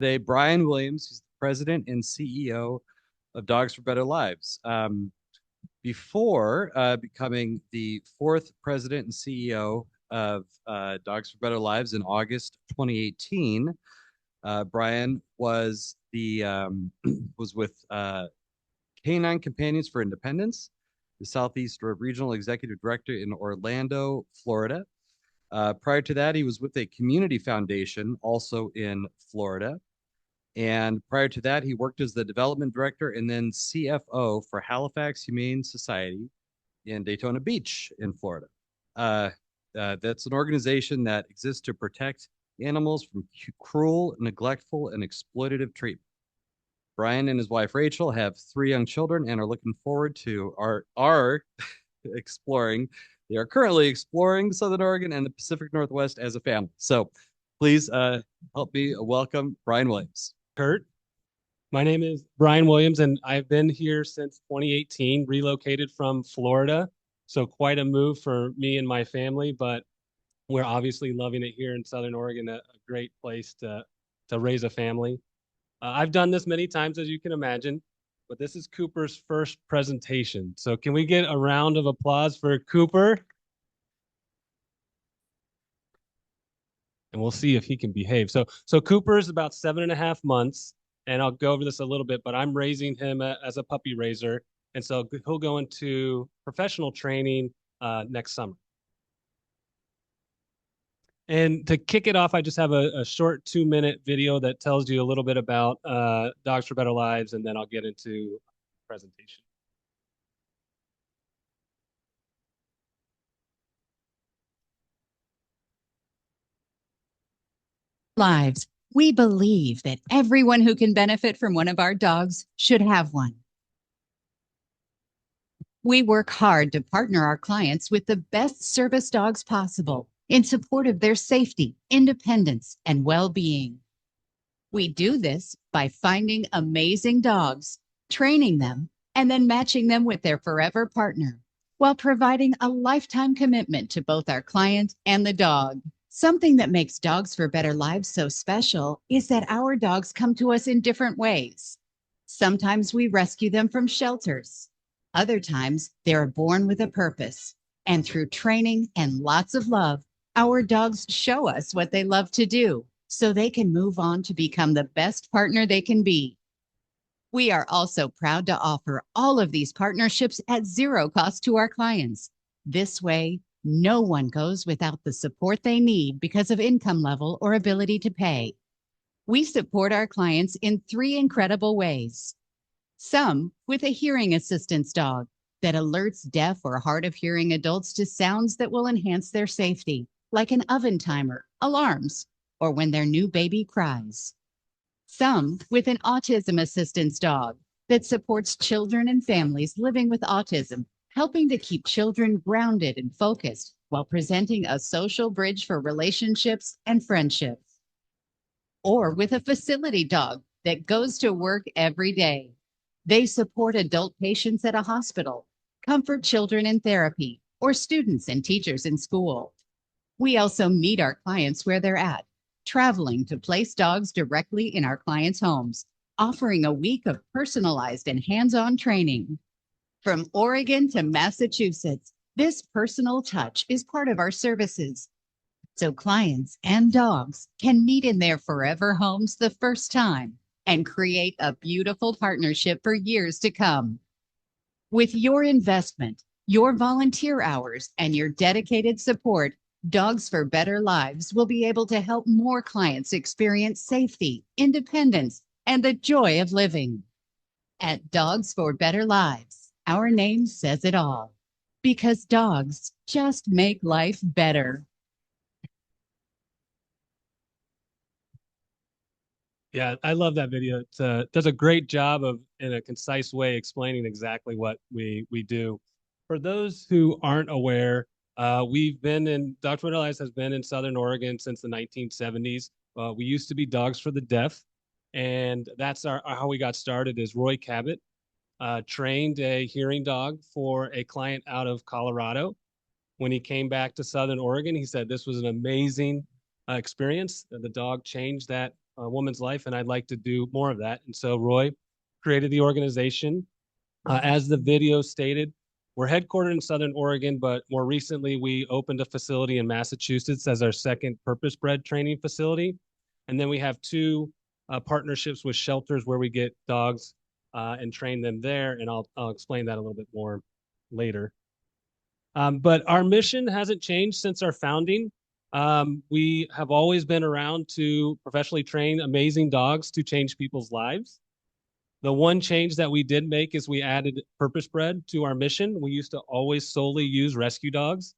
Today, Bryan Williams, who's the president and CEO of Dogs for Better Lives. Before becoming the fourth president and CEO of Dogs for Better Lives in August 2018, Bryan was the was with Canine Companions for Independence, the Southeast Regional Executive Director in Orlando, Florida. Prior to that, he was with a community foundation also in Florida. And prior to that, he worked as the development director and then CFO for Halifax Humane Society in Daytona Beach in Florida. That's an organization that exists to protect animals from cruel, neglectful, and exploitative treatment. Bryan and his wife Rachel have three young children and are looking forward to are exploring. They are currently exploring Southern Oregon and the Pacific Northwest as a family. So please help me welcome Bryan Williams. Kurt. My name is Bryan Williams, and I've been here since 2018, relocated from Florida. So quite a move for me and my family, but we're obviously loving it here in Southern Oregon, a great place to raise a family. I've done this many times, as you can imagine, but this is Cooper's first presentation. So can we get a round of applause for Cooper? And we'll see if he can behave. So Cooper's about 7.5 months, and I'll go over this a little bit, but I'm raising him as a puppy raiser. And so he'll go into professional training next summer. And to kick it off, I just have a short 2-minute video that tells you a little bit about Dogs for Better Lives, and then I'll get into the presentation. Lives. We believe that everyone who can benefit from one of our dogs should have one. We work hard to partner our clients with the best service dogs possible in support of their safety, independence, and well-being. We do this by finding amazing dogs, training them, and then matching them with their forever partner, while providing a lifetime commitment to both our client and the dog. Something that makes Dogs for Better Lives so special is that our dogs come to us in different ways. Sometimes we rescue them from shelters. Other times, they are born with a purpose. And through training and lots of love, our dogs show us what they love to do so they can move on to become the best partner they can be. We are also proud to offer all of these partnerships at zero cost to our clients. This way, no one goes without the support they need because of income level or ability to pay. We support our clients in 3 incredible ways. Some with a hearing assistance dog that alerts deaf or hard of hearing adults to sounds that will enhance their safety, like an oven timer, alarms, or when their new baby cries. Some with an autism assistance dog that supports children and families living with autism, helping to keep children grounded and focused while presenting a social bridge for relationships and friendships. Or with a facility dog that goes to work every day. They support adult patients at a hospital, comfort children in therapy, or students and teachers in school. We also meet our clients where they're at, traveling to place dogs directly in our clients' homes, offering a week of personalized and hands-on training. From Oregon to Massachusetts, this personal touch is part of our services. So clients and dogs can meet in their forever homes the first time and create a beautiful partnership for years to come. With your investment, your volunteer hours, and your dedicated support, Dogs for Better Lives will be able to help more clients experience safety, independence, and the joy of living. At Dogs for Better Lives, our name says it all, because dogs just make life better. Yeah, I love that video. It does a great job of, in a concise way, explaining exactly what we do. For those who aren't aware, we've been in Dogs for Better Lives has been in Southern Oregon since the 1970s. We used to be Dogs for the Deaf, and that's how we got started. Is Roy Cabot trained a hearing dog for a client out of Colorado. When he came back to Southern Oregon, he said this was an amazing experience. The dog changed that woman's life, and I'd like to do more of that. And so Roy created the organization. As the video stated, we're headquartered in Southern Oregon, but more recently we opened a facility in Massachusetts as our second purpose-bred training facility. And then we have two partnerships with shelters where we get dogs and train them there. And I'll explain that a little bit more later. But our mission hasn't changed since our founding. We have always been around to professionally train amazing dogs to change people's lives. The one change that we did make is we added purpose bred to our mission. We used to always solely use rescue dogs.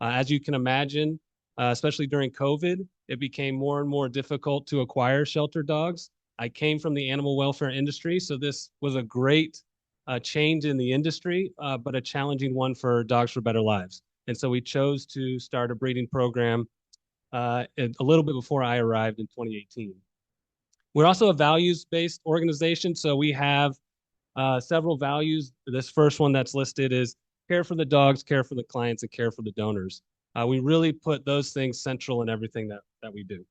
As you can imagine, especially during COVID, it became more and more difficult to acquire shelter dogs. I came from the animal welfare industry, so this was a great change in the industry, but a challenging one for Dogs for Better Lives. And so we chose to start a breeding program a little bit before I arrived in 2018. We're also a values-based organization, so we have several values. This first one that's listed is care for the dogs, care for the clients, and care for the donors. We really put those things central in everything that we do.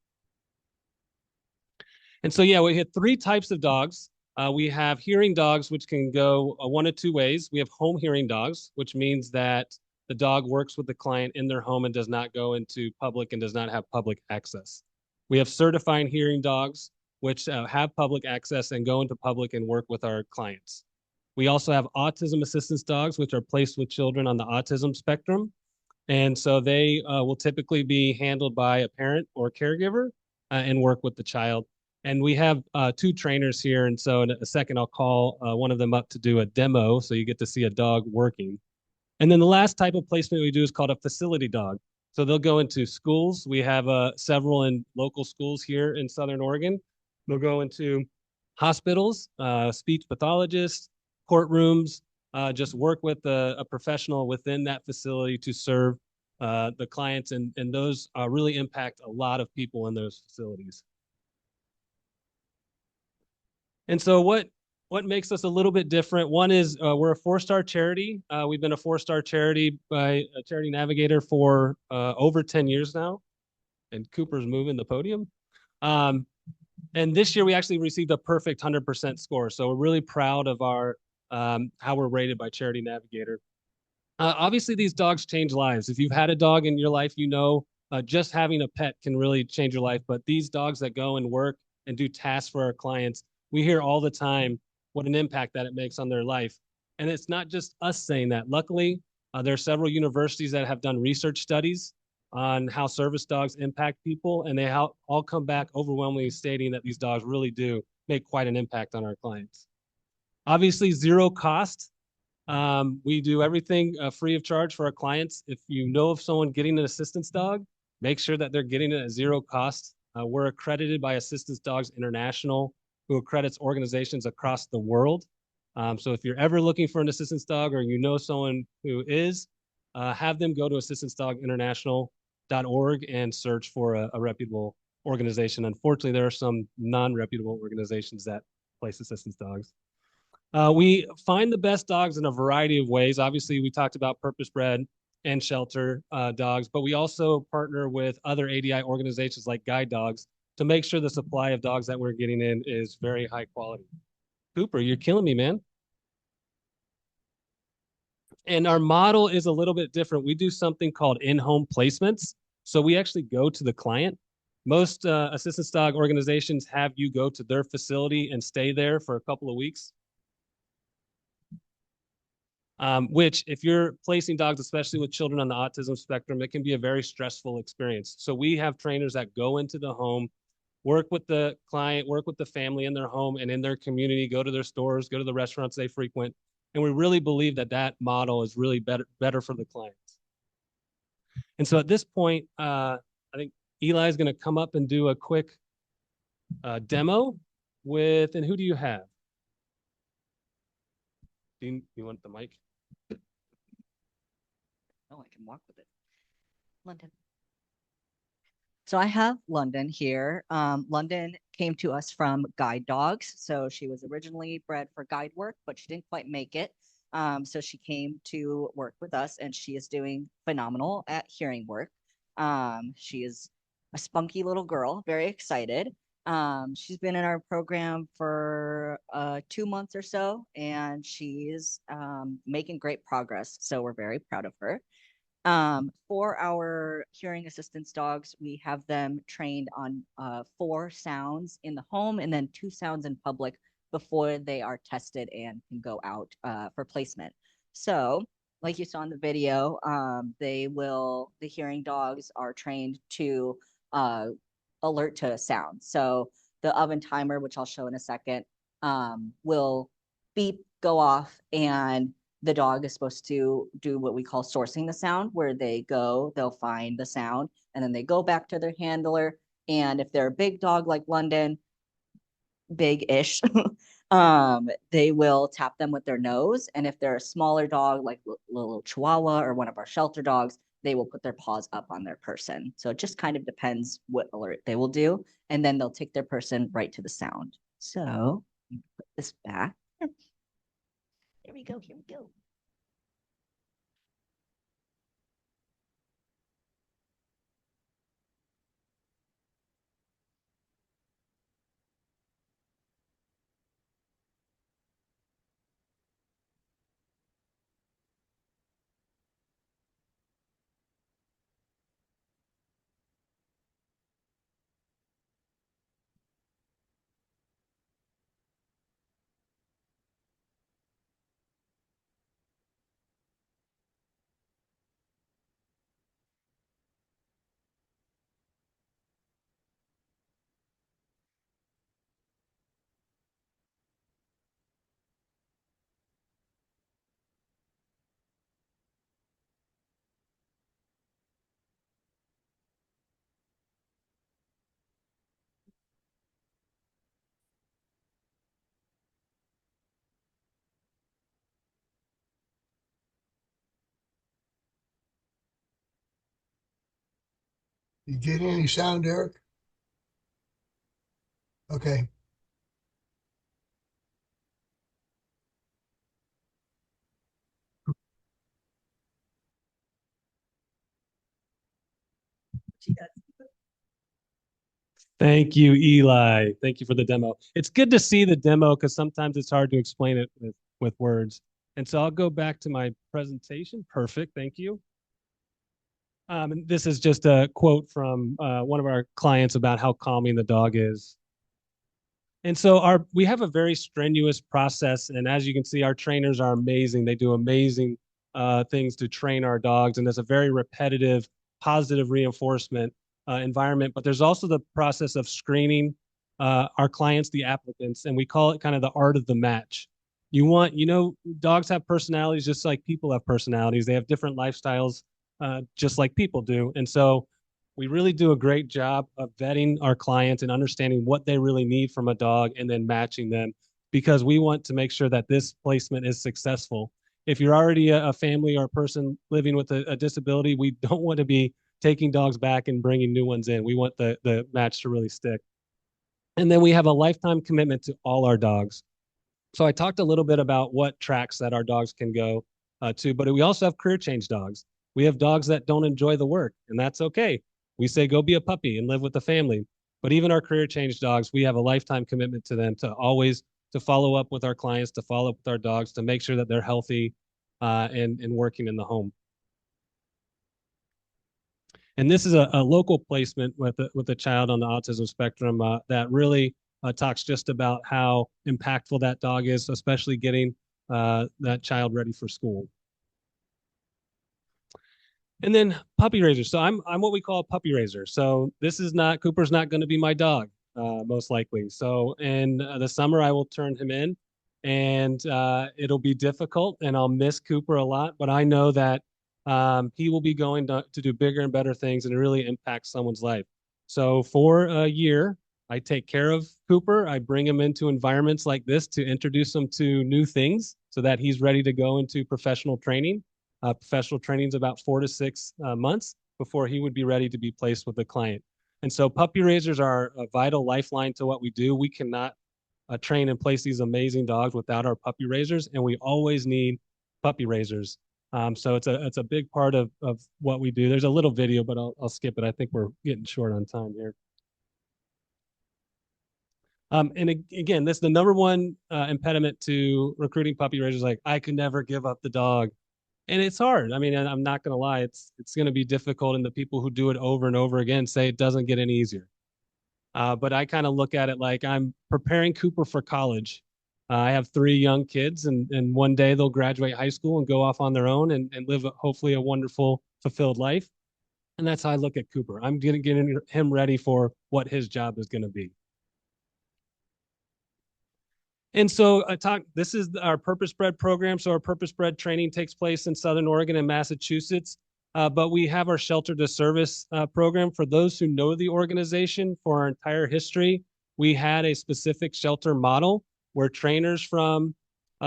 And so, yeah, we had three types of dogs. We have hearing dogs, which can go one of two ways. We have home hearing dogs, which means that the dog works with the client in their home and does not go into public and does not have public access. We have certifying hearing dogs, which have public access and go into public and work with our clients. We also have autism assistance dogs, which are placed with children on the autism spectrum. And so they will typically be handled by a parent or caregiver and work with the child. And we have two trainers here. And so in a second, I'll call one of them up to do a demo. So you get to see a dog working. And then the last type of placement we do is called a facility dog. So they'll go into schools. We have several in local schools here in Southern Oregon. They'll go into hospitals, speech pathologists, courtrooms, just work with a professional within that facility to serve the clients. And those really impact a lot of people in those facilities. And so what makes us a little bit different? One is we're a 4-star charity. We've been a 4-star charity by a Charity Navigator for over 10 years now. And Cooper's moving the podium. And this year we actually received a perfect 100% score. So we're really proud of our how we're rated by Charity Navigator. Obviously, these dogs change lives. If you've had a dog in your life, you know just having a pet can really change your life. But these dogs that go and work and do tasks for our clients, we hear all the time what an impact that it makes on their life. And it's not just us saying that. Luckily, there are several universities that have done research studies on how service dogs impact people, and they all come back overwhelmingly stating that these dogs really do make quite an impact on our clients. Obviously, zero cost. We do everything free of charge for our clients. If you know of someone getting an assistance dog, make sure that they're getting it at zero cost. We're accredited by Assistance Dogs International, who accredits organizations across the world. So if you're ever looking for an assistance dog or you know someone who is, have them go to assistancedogsinternational.org and search for a reputable organization. Unfortunately, there are some non-reputable organizations that place assistance dogs. We find the best dogs in a variety of ways. Obviously, we talked about purpose-bred and shelter dogs, but we also partner with other ADI organizations like guide dogs to make sure the supply of dogs that we're getting in is very high quality. Cooper, you're killing me, man. And our model is a little bit different. We do something called in-home placements. So we actually go to the client. Most assistance dog organizations have you go to their facility and stay there for a couple of weeks. Which if you're placing dogs, especially with children on the autism spectrum, it can be a very stressful experience. So we have trainers that go into the home, work with the client, work with the family in their home and in their community, go to their stores, go to the restaurants they frequent. And we really believe that that model is really better for the clients. And so at this point, I think Eli is going to come up and do a quick demo with, and who do you have? Do you want the mic? Oh, I can walk with it. London. So I have London here. London came to us from guide dogs. So she was originally bred for guide work, but she didn't quite make it. So she came to work with us and she is doing phenomenal at hearing work. She is a spunky little girl, very excited. She's been in our program for 2 months or so, and she's making great progress. So we're very proud of her. For our hearing assistance dogs, we have them trained on 4 sounds in the home and then 2 sounds in public before they are tested and can go out for placement. So, like you saw in the video, the hearing dogs are trained to uh, alert to a sound. So the oven timer, which I'll show in a second, will beep, go off, and the dog is supposed to do what we call sourcing the sound, where they'll find the sound, and then they go back to their handler. And if they're a big dog like London, big-ish, they will tap them with their nose. And if they're a smaller dog, like little Chihuahua or one of our shelter dogs, they will put their paws up on their person. So it just kind of depends what alert they will do. And then they'll take their person right to the sound. So put this back. Here we go. Here we go. You get any sound, Eric? Okay. Thank you, Eli. Thank you for the demo. It's good to see the demo because sometimes it's hard to explain it with words. And so I'll go back to my presentation. Perfect. Thank you. And this is just a quote from one of our clients about how calming the dog is. And so we have a very strenuous process, and as you can see, our trainers are amazing. They do amazing things to train our dogs, and there's a very repetitive, positive reinforcement environment. But there's also the process of screening our clients, the applicants, and we call it kind of the art of the match. Dogs have personalities just like people have personalities. They have different lifestyles, just like people do, and so we really do a great job of vetting our clients and understanding what they really need from a dog and then matching them because we want to make sure that this placement is successful. If you're already a family or a person living with a disability, we don't want to be taking dogs back and bringing new ones in. We want the match to really stick. And then we have a lifetime commitment to all our dogs. So I talked a little bit about what tracks that our dogs can go to, but we also have career change dogs. We have dogs that don't enjoy the work, and that's okay. We say go be a puppy and live with the family. But even our career change dogs, we have a lifetime commitment to them to follow up with our clients, to follow up with our dogs, to make sure that they're healthy and working in the home. And this is a local placement with a child on the autism spectrum that really talks just about how impactful that dog is, especially getting that child ready for school. And then puppy raisers. So I'm what we call a puppy raiser. So Cooper's not going to be my dog, most likely. So in the summer, I will turn him in, and it'll be difficult, and I'll miss Cooper a lot. But I know that he will be going to do bigger and better things, and it really impacts someone's life. So for a year, I take care of Cooper. I bring him into environments like this to introduce him to new things so that he's ready to go into professional training. Professional training is about 4 to 6 months before he would be ready to be placed with a client. And so puppy raisers are a vital lifeline to what we do. We cannot train and place these amazing dogs without our puppy raisers, and we always need puppy raisers. So it's a big part of what we do. There's a little video, but I'll skip it. I think we're getting short on time here. And again, this is the number one impediment to recruiting puppy raisers. Like, I could never give up the dog, and it's hard. I mean, and I'm not going to lie, it's going to be difficult, and the people who do it over and over again say it doesn't get any easier. But I kind of look at it like I'm preparing Cooper for college. I have 3 young kids, and one day they'll graduate high school and go off on their own and live hopefully a wonderful, fulfilled life. And that's how I look at Cooper. I'm getting him ready for what his job is going to be. And so this is our purpose bred program. So our purpose bred training takes place in Southern Oregon and Massachusetts. But we have our shelter to service program. For those who know the organization, for our entire history, we had a specific shelter model where trainers from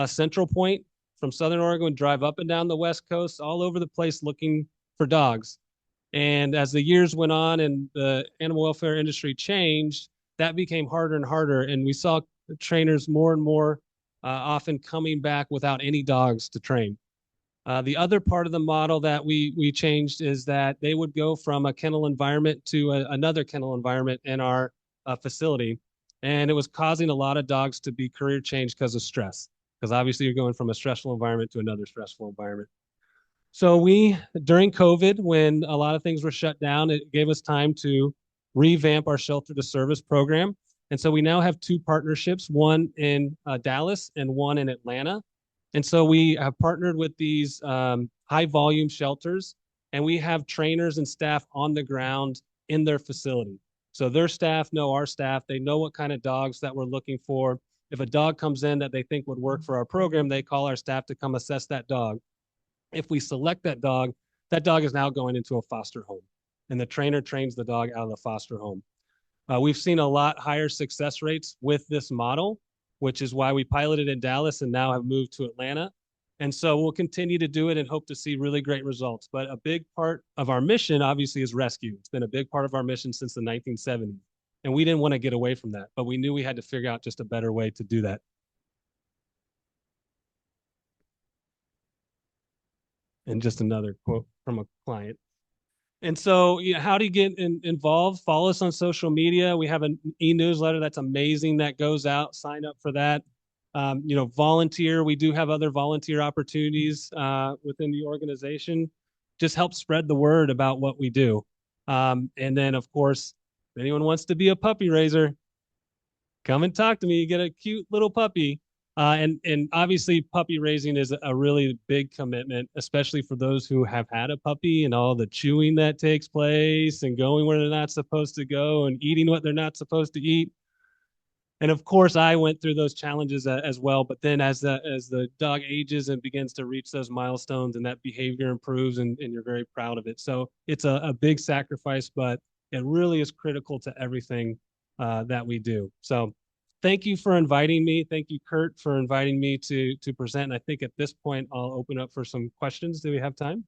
Central Point, from Southern Oregon, would drive up and down the West Coast, all over the place looking for dogs. And as the years went on and the animal welfare industry changed, that became harder and harder. And we saw trainers more and more often coming back without any dogs to train. The other part of the model that we changed is that they would go from a kennel environment to another kennel environment in our facility. And it was causing a lot of dogs to be career changed because of stress, because obviously you're going from a stressful environment to another stressful environment. So during COVID, when a lot of things were shut down, it gave us time to revamp our shelter to service program. And so we now have 2 partnerships, one in Dallas and one in Atlanta. And so we have partnered with these high volume shelters, and we have trainers and staff on the ground in their facility. So their staff know our staff. They know what kind of dogs that we're looking for. If a dog comes in that they think would work for our program, they call our staff to come assess that dog. If we select that dog is now going into a foster home, and the trainer trains the dog out of the foster home. We've seen a lot higher success rates with this model, which is why we piloted in Dallas and now have moved to Atlanta. And so we'll continue to do it and hope to see really great results. But a big part of our mission, obviously, is rescue. It's been a big part of our mission since the 1970s. And we didn't want to get away from that, but we knew we had to figure out just a better way to do that. And just another quote from a client. And so, how do you get involved? Follow us on social media. We have an e-newsletter that's amazing that goes out. Sign up for that. Volunteer. We do have other volunteer opportunities within the organization. Just help spread the word about what we do. And then, of course, if anyone wants to be a puppy raiser, come and talk to me. You get a cute little puppy. And obviously puppy raising is a really big commitment, especially for those who have had a puppy and all the chewing that takes place and going where they're not supposed to go and eating what they're not supposed to eat. And of course, I went through those challenges as well. But then as the dog ages and begins to reach those milestones and that behavior improves and you're very proud of it. So it's a big sacrifice, but it really is critical to everything that we do. So thank you for inviting me. Thank you, Kurt, for inviting me to present. And I think at this point, I'll open up for some questions. Do we have time?